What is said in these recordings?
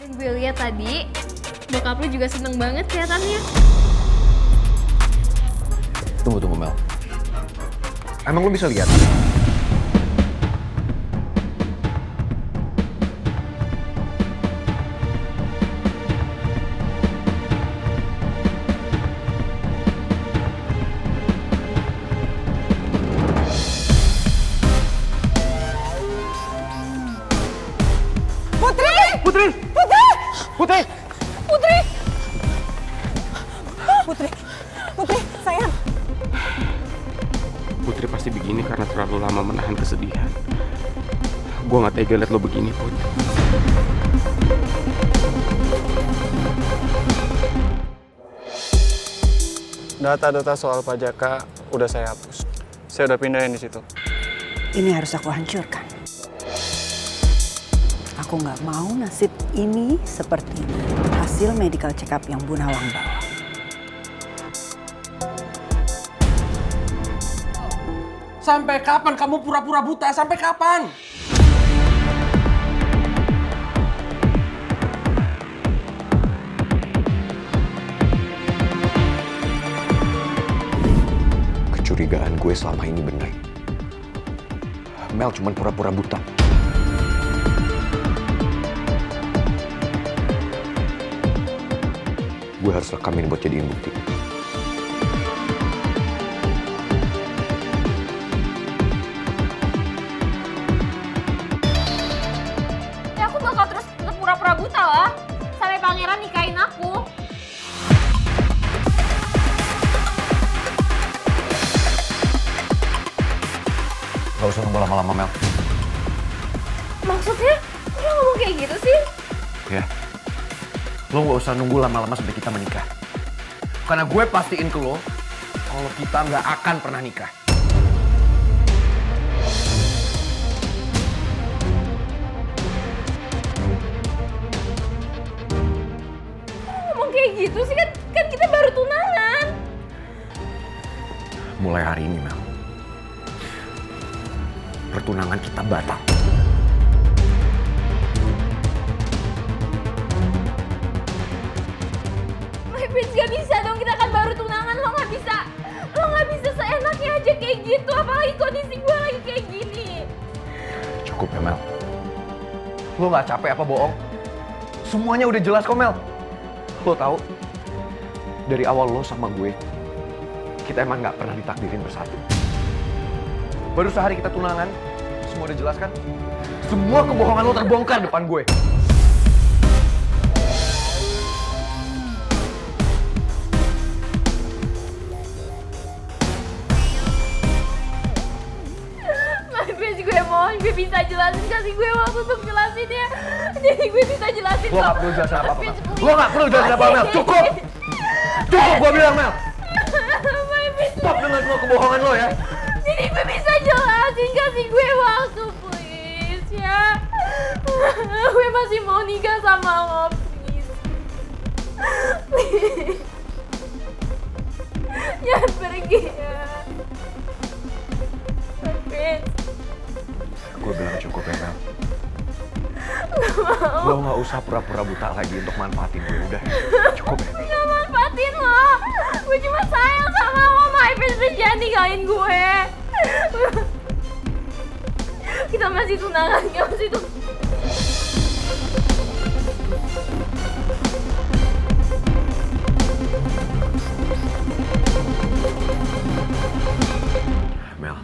Dan gue lihat tadi, bokap lu juga seneng banget kelihatannya. Tunggu Mel. Emang lu bisa lihat? Putri, sayang. Putri pasti begini karena terlalu lama menahan kesedihan. Gue gak tega liat lo begini, Put. Data-data soal pajaka udah saya hapus. Saya udah pindahin di situ. Ini harus aku hancurkan. Aku nggak mau nasib ini seperti hasil medical check up yang Bu Nawang bawa. Sampai kapan kamu pura-pura buta? Sampai kapan? Kecurigaan gue selama ini bener. Mel cuma pura-pura buta. Gue harus rekamin buat jadiin bukti. Ya aku bakal terus tetap pura-pura buta lah. Sampai pangeran nikahin aku. Gak usah nunggu lama-lama, Mel. Maksudnya? Kok lo ngomong kayak gitu sih? Ya. Lo gak usah nunggu lama-lama sampai kita menikah. Karena gue pastiin ke lo, kalau kita gak akan pernah nikah. Kok lo ngomong kayak gitu sih? Kan kita baru tunangan. Mulai hari ini, Mel. Pertunangan kita batal. My prince, gak bisa dong, kita kan baru tunangan. Lo gak bisa seenaknya aja kayak gitu. Apalagi kondisi gue lagi kayak gini. Cukup ya, Mel. Lo gak capek apa bohong? Semuanya udah jelas kok, Mel. Lo tahu, dari awal lo sama gue, kita emang gak pernah ditakdirin bersatu. Baru sehari kita tunangan, semua udah jelas kan? Semua kebohongan lo terbongkar depan gue. My prince, gue mohon, gue bisa jelasin. Kasih gue waktu untuk jelasin ya. Jadi gue bisa jelasin. Lo gak perlu jelasin apa-apa, Mel. Please, Lo gak perlu jelasin apa-apa, Mel. Cukup! Cukup, gue bilang, Mel. My prince, Stop dengan semua kebohongan lo ya. jadi gue bisa jelasin. Kasih gue waktu, please ya. Gue masih mau nikah sama lo, please. Please. Jangan pergi ya. My prince. Gue bilang cukup ya, Mel. Lo gak usah pura-pura buta lagi untuk manfaatin gue, udah. Cukup ya. Gak manfaatin lo. Gue cuma sayang sama lo, My prince. Jangan ninggalin gue. Kita masih tunangan, kita masih tunangan. Mel,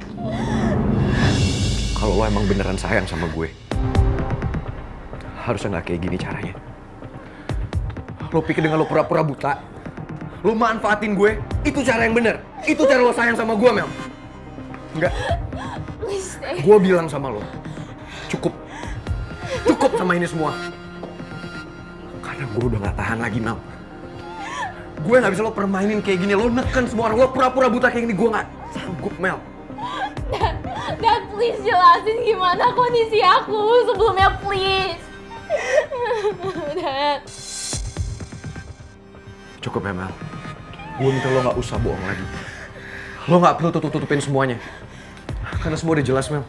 kalau lo emang beneran sayang sama gue, harusnya nggak kayak gini caranya. Lo pikir dengan lo pura-pura buta, lo manfaatin gue, itu cara yang bener. Itu cara lo sayang sama gue, Mel. Enggak. Please stay. Gue bilang sama lo, cukup. Cukup sama ini semua. Karena gue udah gak tahan lagi, Mel. Gue gak bisa lo permainin kayak gini. Lo neken semua orang, lo pura-pura buta kayak gini. Gue gak sanggup, Mel. Dan please jelasin gimana kondisi aku sebelumnya, please. Dan Cukup ya, Mel. Gue minta lo gak usah bohong lagi. Lo gak perlu tutup-tutupin semuanya. Karena semua udah jelas, Mel.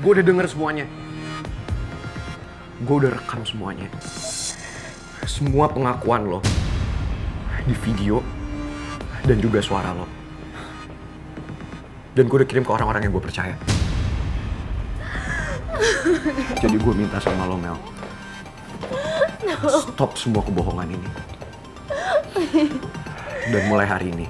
Gue udah denger semuanya. Gue udah rekam semuanya. semua pengakuan lo di video dan juga suara lo. Dan gue udah kirim ke orang-orang yang gue percaya. Jadi gue minta sama lo, Mel. Stop semua kebohongan ini. Dan mulai hari ini,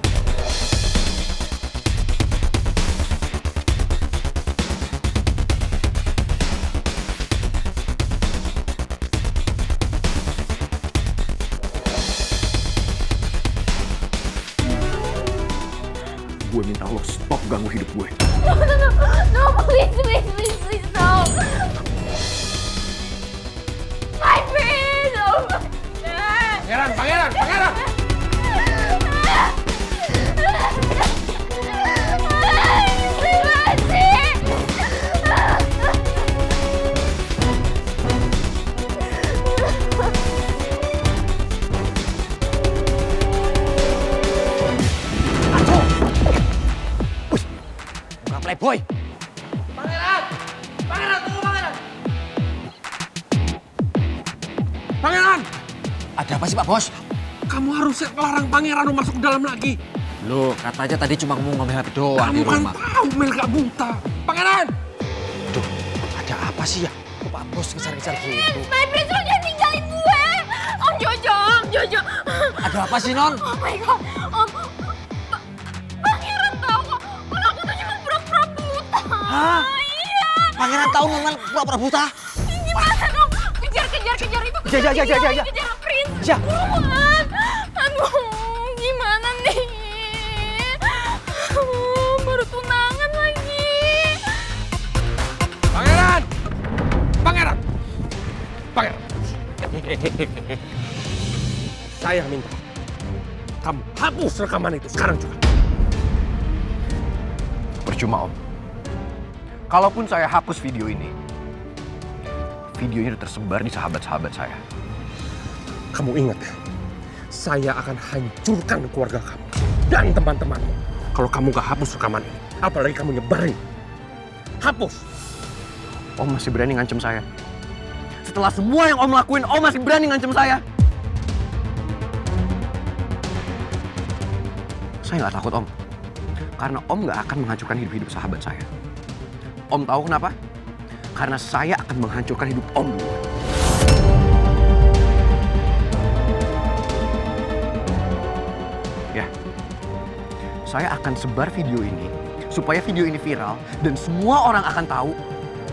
gue minta lo stop ganggu hidup gue. No, please, no. My prince, oh my God. Pangeran! Playboy! Pangeran, tunggu Pangeran! Pangeran! Ada apa sih Pak Bos? Kamu harusnya melarang Pangeran masuk ke dalam lagi. Loh, katanya tadi cuma mau ngambil HP doang Kamu di kan rumah. tahu Mel gak buta. Pangeran! Duh, ada apa sih ya? Kok Pak Bos ngejar-ngejar gitu? My prince, lo jangan tinggalin gue. Om Jojo. Ada apa sih, Non? Oh my God, Om. Pangeran tahu kalau aku tuh cuma pura-pura buta. Hah? Iya. Pangeran tahu Non pura-pura buta? Gimana dong? Kejar itu. Ja. Kejar prince. Ja. Buruan. Aduh, gimana nih? Baru tunangan lagi. Pangeran! Saya minta kamu hapus rekaman itu sekarang juga. Percuma, Om. Kalaupun saya hapus video ini udah tersebar di sahabat-sahabat saya. Kamu ingat ya, saya akan hancurkan keluarga kamu dan teman-temanmu. Kalau kamu gak hapus rekaman ini, apalagi kamu nyebarin. Hapus! Om masih berani ngancem saya. Setelah semua yang Om lakuin, Om masih berani ngancem saya. Saya nggak takut, Om. Karena Om nggak akan menghancurkan hidup-hidup sahabat saya. Om tahu kenapa? Karena saya akan menghancurkan hidup Om dulu. Ya, saya akan sebar video ini supaya video ini viral dan semua orang akan tahu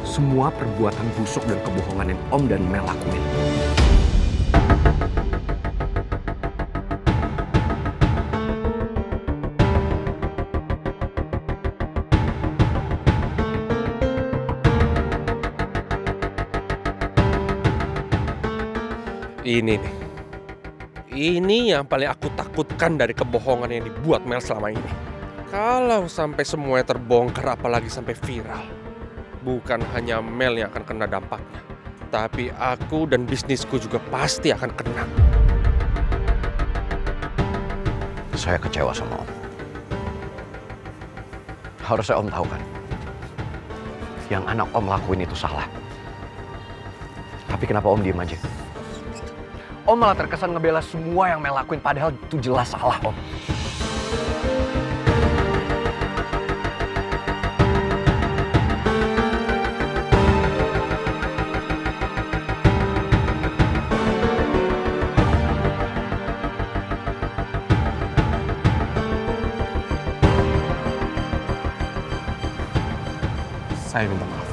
semua perbuatan busuk dan kebohongan yang Om dan Mel lakuin. Ini nih. Ini yang paling aku takutkan dari kebohongan yang dibuat Mel selama ini. Kalau sampai semuanya terbongkar apalagi sampai viral. Bukan hanya Mel yang akan kena dampaknya. Tapi aku dan bisnisku juga pasti akan kena. Saya kecewa sama Om. Harusnya Om tahu kan, yang anak Om lakuin itu salah. Tapi kenapa Om diem aja? Om malah terkesan ngebela semua yang Mel lakuin, padahal itu jelas salah, Om. Saya minta maaf.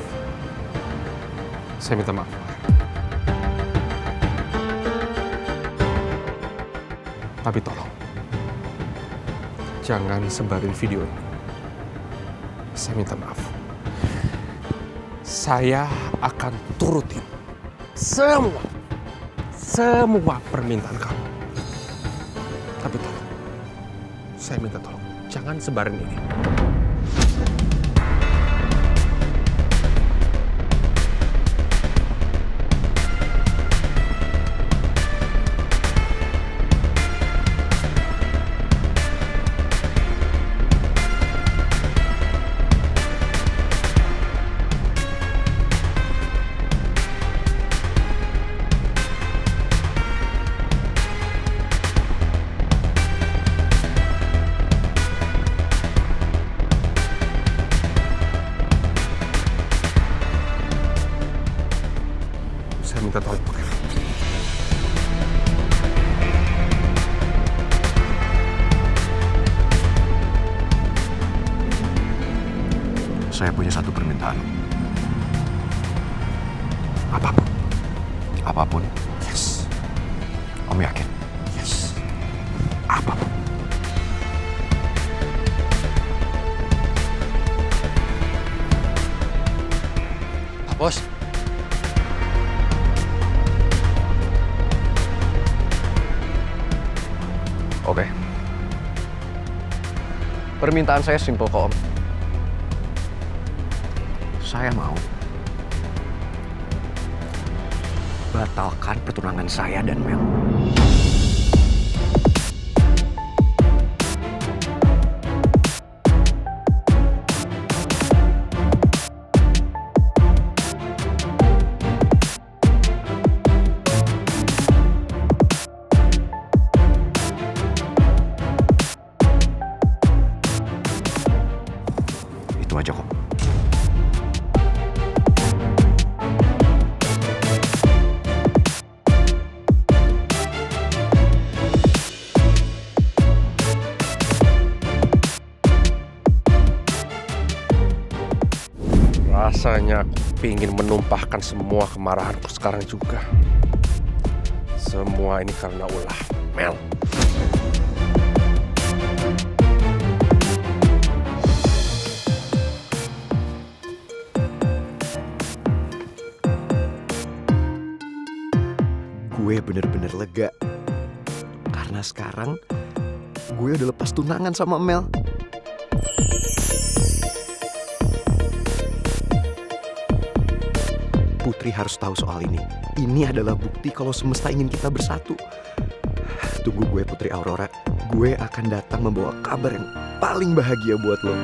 Saya minta maaf. Tapi tolong, jangan sebarin video ini. Saya minta maaf. Saya akan turutin semua permintaan kamu. Tapi tolong, saya minta tolong, jangan sebarin ini. Saya punya satu permintaan. Apapun. Apapun. Yes. Om yakin? Yes. Apapun. Pak Bos, Oke. Permintaan saya simpel kok, Om. Saya mau batalkan pertunangan saya dan Mel. Itu aja kok. Rasanya aku pingin menumpahkan semua kemarahanku sekarang juga. Semua ini karena ulah Mel. Gue bener-bener lega. Karena sekarang gue udah lepas tunangan sama Mel. Putri harus tahu soal ini. Ini adalah bukti kalau semesta ingin kita bersatu. Tunggu gue, Putri Aurora. Gue akan datang membawa kabar yang paling bahagia buat lo.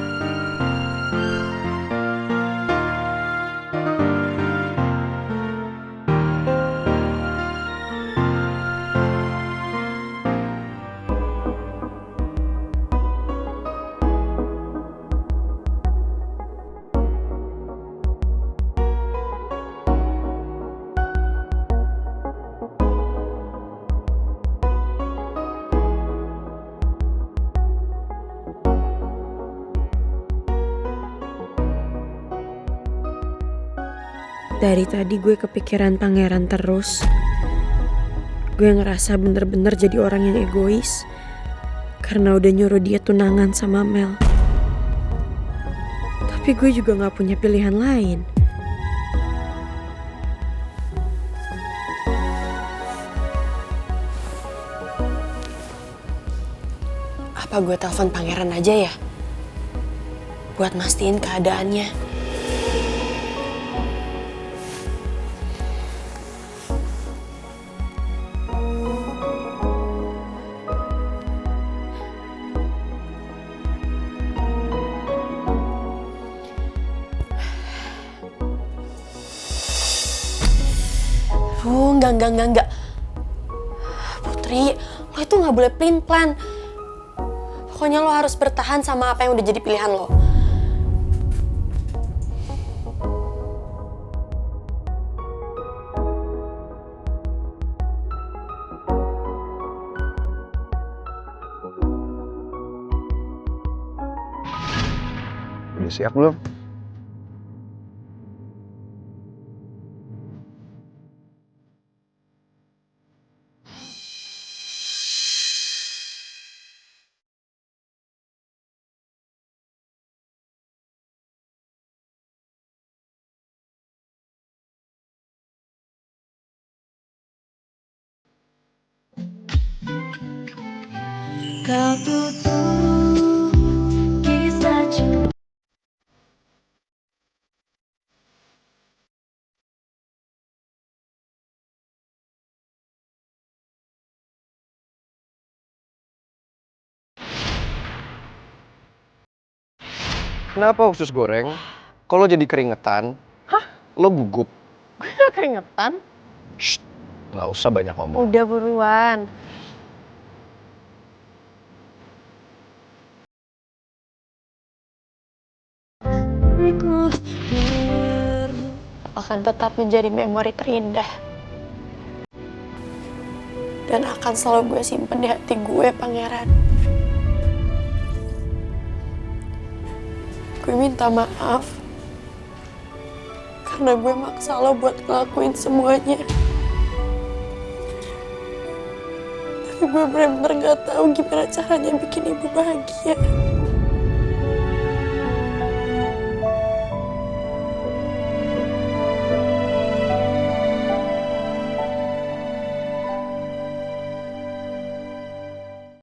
Dari tadi gue kepikiran pangeran terus. Gue ngerasa bener-bener jadi orang yang egois karena udah nyuruh dia tunangan sama Mel. Tapi gue juga gak punya pilihan lain. Apa gue telepon pangeran aja ya? Buat mastiin keadaannya. Enggak. Putri, lo itu gak boleh pelin-pelan. Pokoknya lo harus bertahan sama apa yang udah jadi pilihan lo. Udah siap belum? Kau tutup kisah cinta. Kenapa usus goreng? Kalau jadi keringetan, lo gugup. Gue gak keringetan. Shh, nggak usah banyak ngomong. Udah buruan. Akan tetap menjadi memori terindah. Dan akan selalu gue simpen di hati gue, Pangeran. Gue minta maaf karena gue maksa lo buat ngelakuin semuanya. Tapi gue bener-bener gak tahu gimana caranya bikin ibu bahagia.